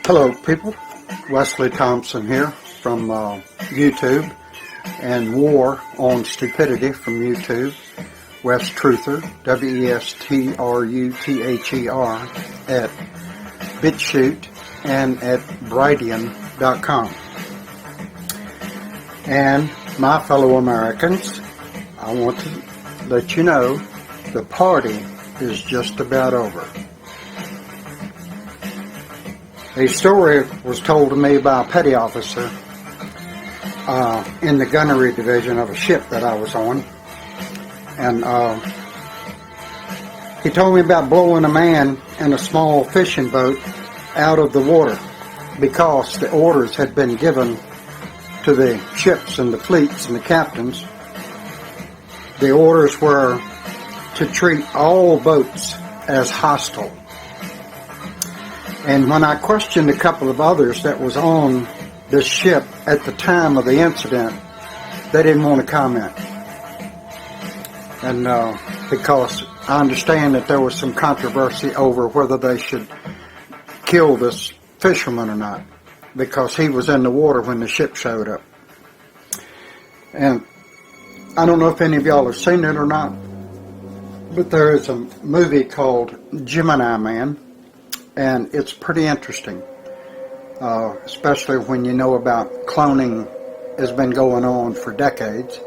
Hello people, Wesley Thompson here from YouTube and War on Stupidity from YouTube. Wes Truther, WESTRUTHER at BitChute and at Brightian.com. And my fellow Americans, I want to let you know the party is just about over. A story was told to me by a petty officer in the gunnery division of a ship that I was on. And he told me about blowing a man in a small fishing boat out of the water because the orders had been given to the ships and the fleets and the captains. The orders were to treat all boats as hostile. And when I questioned a couple of others that was on the ship at the time of the incident, they didn't want to comment. And because I understand that there was some controversy over whether they should kill this fisherman or not, because he was in the water when the ship showed up. And I don't know if any of y'all have seen it or not, but there is a movie called Gemini Man. And it's pretty interesting, especially when you know about cloning has been going on for decades.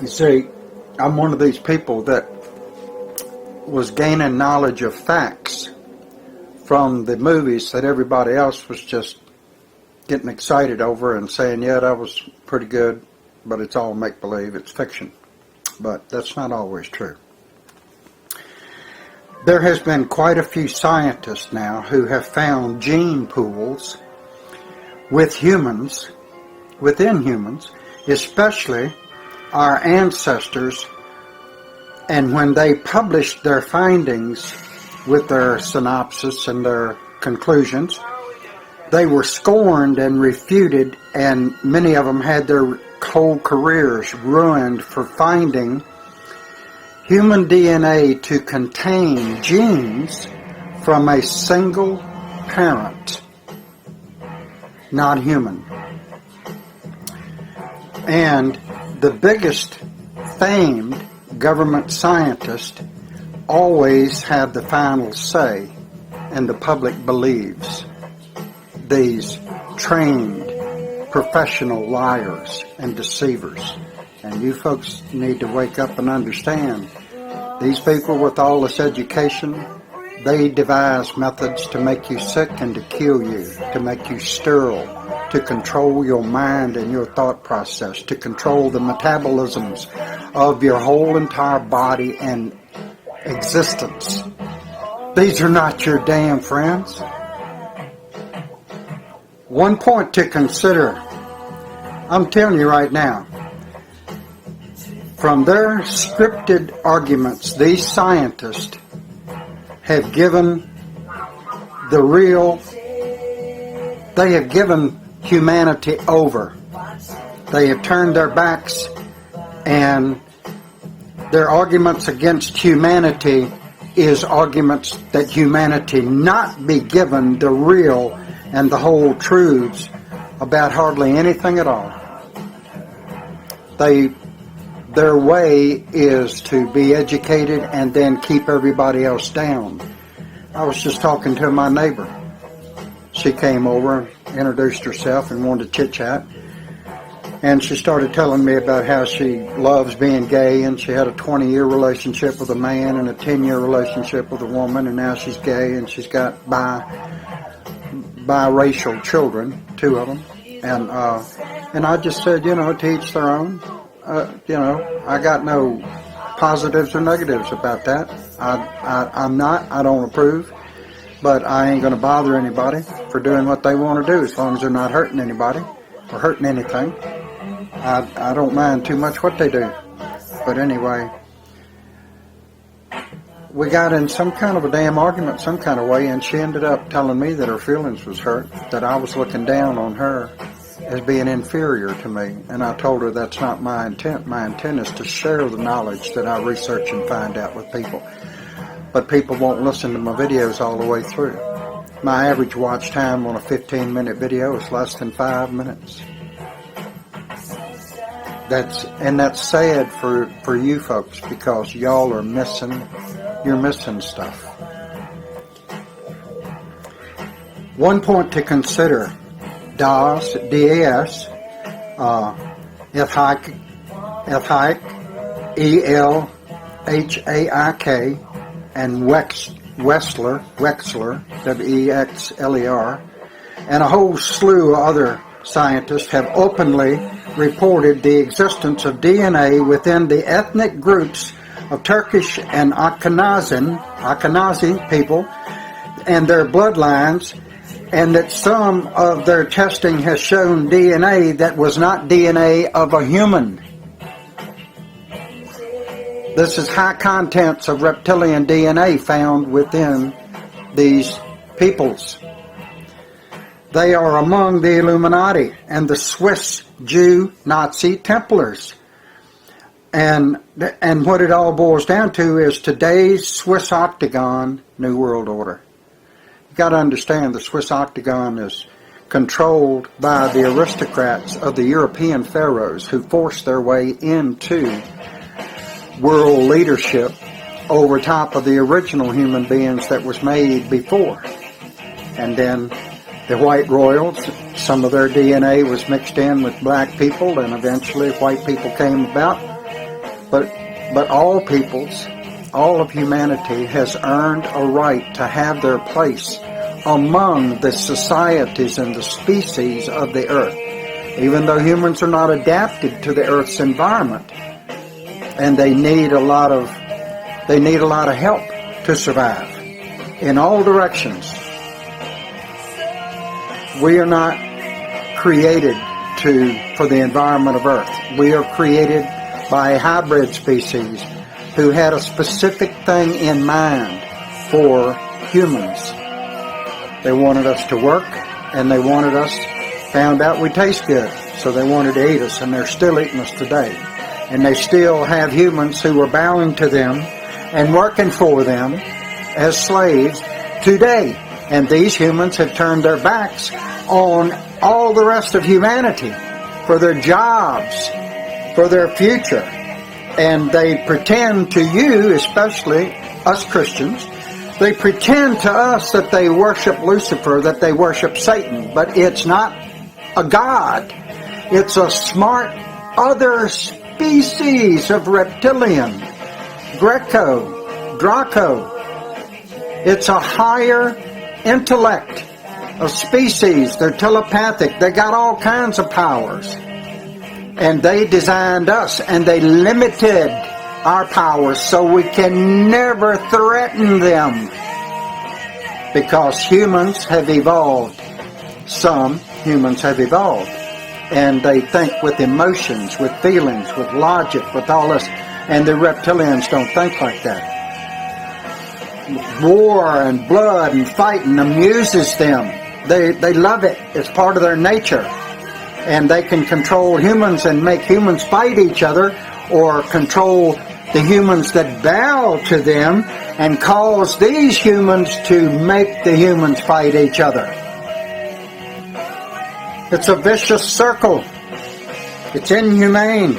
You see, I'm one of these people that was gaining knowledge of facts from the movies that everybody else was just getting excited over and saying, yeah, that was pretty good, but it's all make-believe, it's fiction. But that's not always true. There has been quite a few scientists now who have found gene pools with humans, within humans, especially our ancestors, and when they published their findings with their synopsis and their conclusions, they were scorned and refuted, and many of them had their whole careers ruined for finding human DNA to contain genes from a single parent, not human. And the biggest famed government scientists always have the final say, and the public believes these trained professional liars and deceivers. And you folks need to wake up and understand, these people with all this education, they devise methods to make you sick and to kill you, to make you sterile, to control your mind and your thought process, to control the metabolisms of your whole entire body and existence. These are not your damn friends. One point to consider, I'm telling you right now, from their scripted arguments, these scientists have given they have given humanity over. They have turned their backs, and their arguments against humanity is arguments that humanity not be given the real and the whole truths about hardly anything at all. Their way is to be educated and then keep everybody else down. I was just talking to my neighbor. She came over and introduced herself and wanted to chit-chat. And she started telling me about how she loves being gay, and she had a 20-year relationship with a man and a 10-year relationship with a woman, and now she's gay and she's got biracial children, 2 of them. And I just said, to each their own. I got no positives or negatives about that. I don't approve, but I ain't going to bother anybody for doing what they want to do as long as they're not hurting anybody or hurting anything. I don't mind too much what they do. But anyway, we got in some kind of a damn argument some kind of way, and she ended up telling me that her feelings was hurt, that I was looking down on her as being inferior to me. And I told her that's not my intent. My intent is to share the knowledge that I research and find out with people. but people won't listen to my videos all the way through. My average watch time on a 15-minute video is less than 5 minutes. That's sad for you folks, because y'all are you're missing stuff. One point to consider: DAS, D-A-S, Elhaik, E-L-H-A-I-K, and Wexler, W-E-X-L-E-R, and a whole slew of other scientists have openly reported the existence of DNA within the ethnic groups of Turkish and Ashkenazi people and their bloodlines, and that some of their testing has shown DNA that was not DNA of a human. This is high contents of reptilian DNA found within these peoples. They are among the Illuminati and the Swiss Jew Nazi Templars. And what it all boils down to is today's Swiss Octagon New World Order. You've got to understand, the Swiss Octagon is controlled by the aristocrats of the European pharaohs who forced their way into world leadership over top of the original human beings that was made before. And then the white royals, some of their DNA was mixed in with black people, and eventually white people came about. But all peoples, all of humanity has earned a right to have their place among the societies and the species of the earth, even though humans are not adapted to the earth's environment, and they need a lot of help to survive in all directions. We are not created for the environment of Earth. We are created by a hybrid species who had a specific thing in mind for humans. They wanted us to work, and they found out we taste good, so they wanted to eat us, and they're still eating us today. And they still have humans who are bowing to them and working for them as slaves today. And these humans have turned their backs on all the rest of humanity for their jobs, for their future. And they pretend to you, especially us Christians, they pretend to us that they worship Lucifer, that they worship Satan. But it's not a god. It's a smart other species of reptilian, Draco. It's a higher intellect of species. They're telepathic. They got all kinds of powers. And they designed us, and they limited our powers so we can never threaten them. Because humans have evolved. Some humans have evolved. And they think with emotions, with feelings, with logic, with all this. And the reptilians don't think like that. War and blood and fighting amuses them. They love it. It's part of their nature. And they can control humans and make humans fight each other, or control the humans that bow to them and cause these humans to make the humans fight each other. It's a vicious circle. It's inhumane.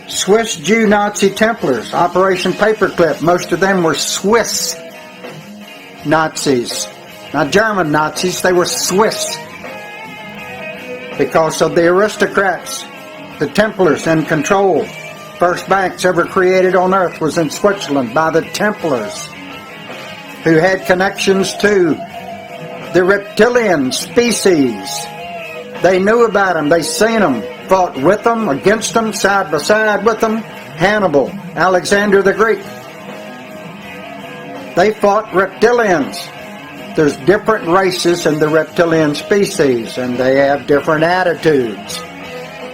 Swiss Jew Nazi Templars, Operation Paperclip, most of them were Swiss Nazis. Not German Nazis, they were Swiss. Because of the aristocrats, the Templars in control. First banks ever created on earth was in Switzerland by the Templars, who had connections to the reptilian species. They knew about them, they seen them, fought with them, against them, side by side with them. Hannibal, Alexander the Greek. They fought reptilians. There's different races in the reptilian species, and they have different attitudes.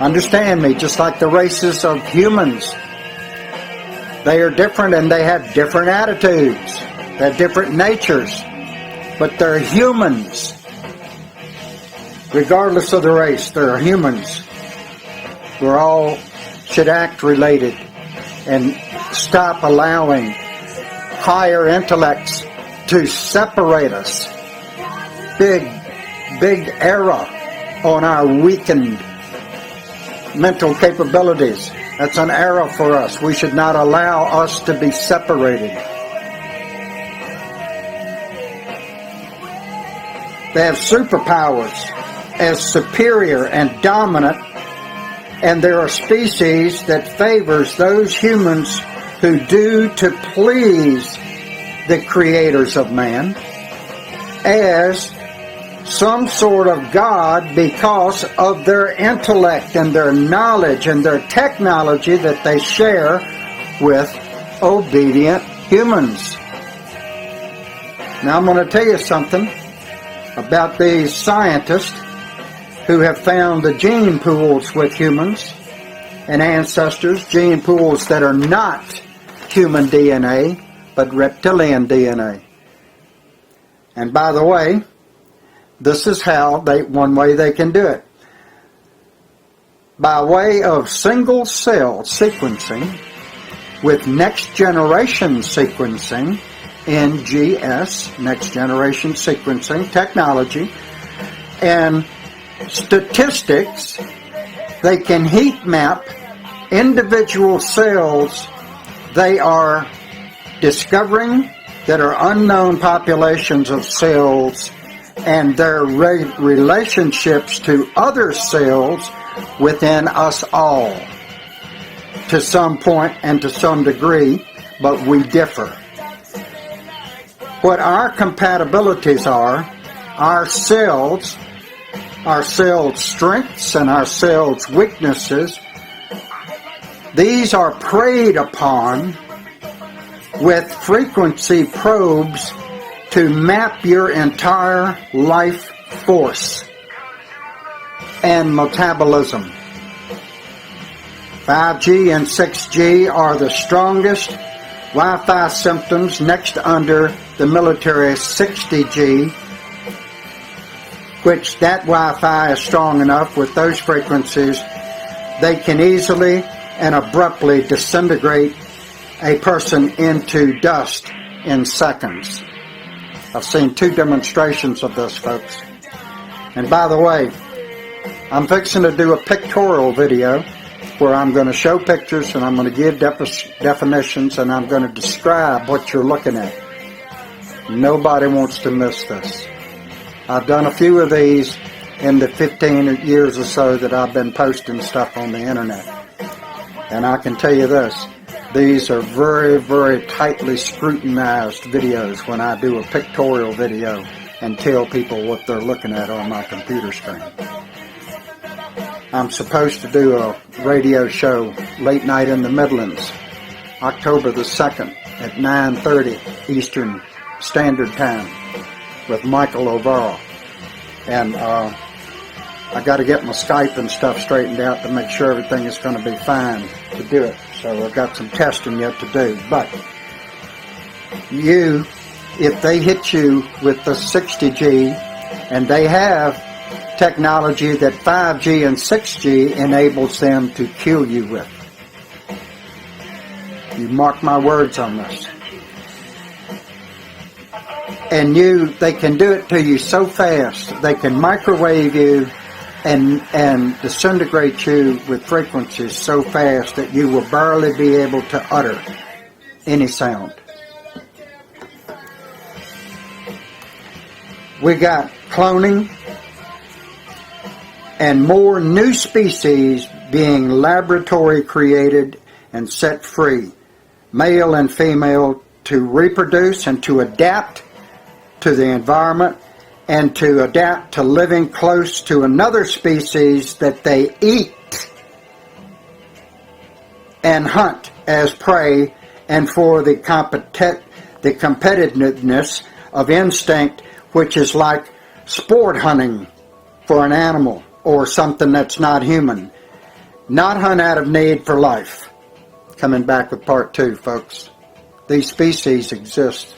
Understand me, just like the races of humans. They are different, and they have different attitudes. They have different natures. But they're humans. Regardless of the race, they're humans. We all should act related and stop allowing higher intellects to separate us. Big error on our weakened mental capabilities. That's an error for us. We should not allow us to be separated. They have superpowers as superior and dominant, and there are species that favors those humans who do to please the creators of man as some sort of God because of their intellect and their knowledge and their technology that they share with obedient humans. Now I'm going to tell you something about these scientists who have found the gene pools with humans and ancestors, gene pools that are not human DNA, but reptilian DNA. And by the way, this is how one way they can do it. By way of single cell sequencing with next generation sequencing, NGS, next generation sequencing technology, and statistics, they can heat map individual cells they are discovering that are unknown populations of cells and their relationships to other cells within us all to some point and to some degree, but we differ. What our compatibilities are, our cell strengths and our cell's weaknesses, these are preyed upon with frequency probes to map your entire life force and metabolism. 5G and 6G are the strongest Wi-Fi systems, next under the military 60G, which that Wi-Fi is strong enough with those frequencies, they can easily and abruptly disintegrate a person into dust in seconds. I've seen 2 demonstrations of this, folks. And by the way, I'm fixing to do a pictorial video where I'm going to show pictures and I'm going to give definitions and I'm going to describe what you're looking at. Nobody wants to miss this. I've done a few of these in the 15 years or so that I've been posting stuff on the internet. And I can tell you this, these are very, very tightly scrutinized videos when I do a pictorial video and tell people what they're looking at on my computer screen. I'm supposed to do a radio show late night in the Midlands, October the 2nd at 9:30 Eastern Standard Time with Michael O'Varrell. And I got to get my Skype and stuff straightened out to make sure everything is going to be fine to do it. So I've got some testing yet to do. But if they hit you with the 60G, and they have technology that 5G and 6G enables them to kill you with. You mark my words on this. And they can do it to you so fast. They can microwave you and disintegrate you with frequencies so fast that you will barely be able to utter any sound. We got cloning and more new species being laboratory created and set free, male and female, to reproduce and to adapt to the environment and to adapt to living close to another species that they eat and hunt as prey, and for the competitiveness of instinct, which is like sport hunting for an animal or something that's not human. Not hunt out of need for life. Coming back with part 2, folks. These species exist